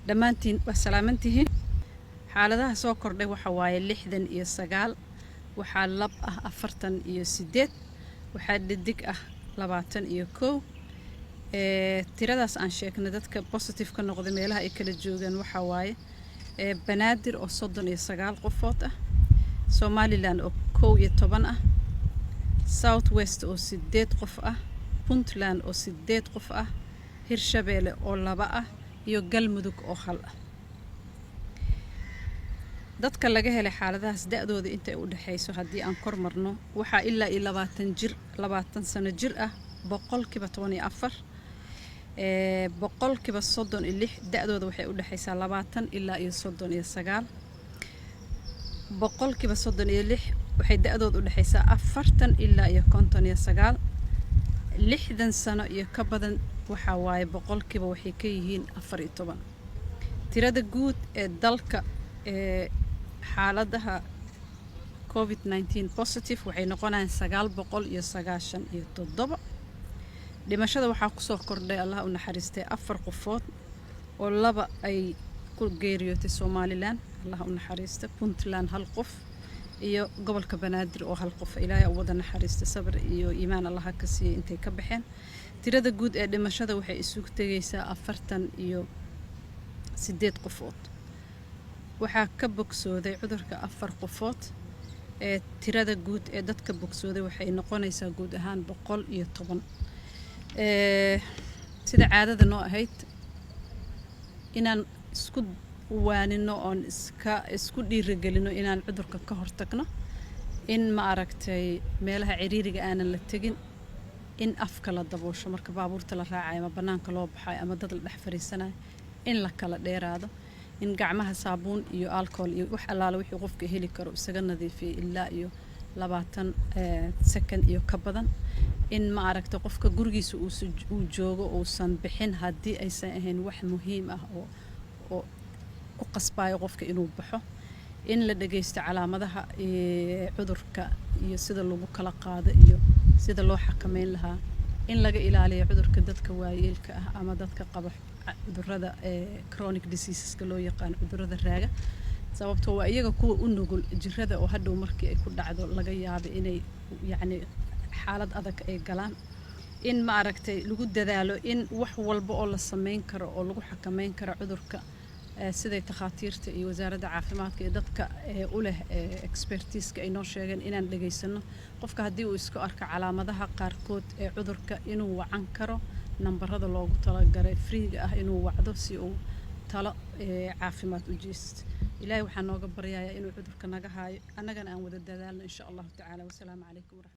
dhammaantiin waa salaamantihiin xaaladaha soo kordhay waxa waaye 69 waxaa lab ah 48 waxaa dhidig ah 21 tiradaas aan sheegnay dadka positive ka noqday meelaha ay kala joogaan waxa waaye banaadir oo 39 qofood ah Somaliland oo 11 ah South West oo 8 qof ah Puntland oo 8 qof ah Hirshabelle oo 2 ah iyo Galmudug oo 1 ah dadka laga helay xaaladahaas da'dooda inta ay u dhaxayso hadii aan kor marno waxa ilaa 20 sano jir ah boqolkiiba 14 boqolkiiba 36 da'dooda waxay u dhaxaysaa 20 ilaa 39 boqolkiiba 36 waxay da'dooda u dhaxaysaa 40 ilaa 59 60 sano iyo ka badan waxa waaye boqolkiiba waxay ka yihiin 14 tirada guud ee dalka xaaladaha COVID-19 positive waxay noqonayaan 997 dhimashada waxaa ku soo kordhay Allah u naxariistay 4 qofood oo 2 ay ku geeriyootay Somaliland Allah u naxariista Puntland 1 qof iyo gobolka Banaadir oo 1 qof Ilaahay u wada naxariista sabir iyo iimaan Allah ka siiyay intay ka baxeen tirada guud ee dhimashada waxay isugu tagaysaa 48 qofood waxaa ka bogsooday cudurka 4 qofood tirada guud ee dadka bogsooday waxay noqonaysaa guud ahaan 110 sida caadada noo ahayd inaan isku waanino oo isku dhiirigelino inaan cudurka ka hortagno in ma aragtay meelaha ciriiriga aanan la tagin in afka la daboosho marka baabuurta la raacayo ama banaanka loo baxay ama dad la dhex fariisanayo in la kala dheeraado in gacmaha saabuun iyo alcohol iyo wax allaala wixii qofka heli karo isaga nadiifiyo ilaa iyo 20 second iyo ka badan in ma aragtay qofka gurigiisa uu joogo oo san bixin hadii aysan ahayn wax muhiim ah oo ku qasbayo qofka inuu baxo in la dhageysto calaamadaha cudurka iyo sida lagu kala qaado iyo sida loo xakameyn lahaa in laga ilaaliyo cudurka dadka waayeelka ah ama dadka qaba cudurrada chronic diseaseska loo yaqaan cudurrada raaga sababtoo waa iyaga kuwa u nugul jirrada oo hadhow markii ay ku dhacdo laga yaabo inay yacni xaalad adag ay galaan in ma aragtay lagu dadaalo in wax walba oo la sameyn karo oo lagu xakameyn karo cudurka sida takhaatiirta iyo wasaaradda caafimaadka ee dadka u leh expertise-ka ay noo sheegeen inaan dhageysano qofka hadii uu isku arko calaamadaha qaarkood ee cudurka inuu wacan karo nambarada loogu talagalay freega ah inuu wacdo si uu talo caafimaad u jeesto ilaahay waxaan nooga baryayaa inuu cudurka naga haayo annagana aan wada dadaalno insha Allah ta'ala wa salaamu calaykum.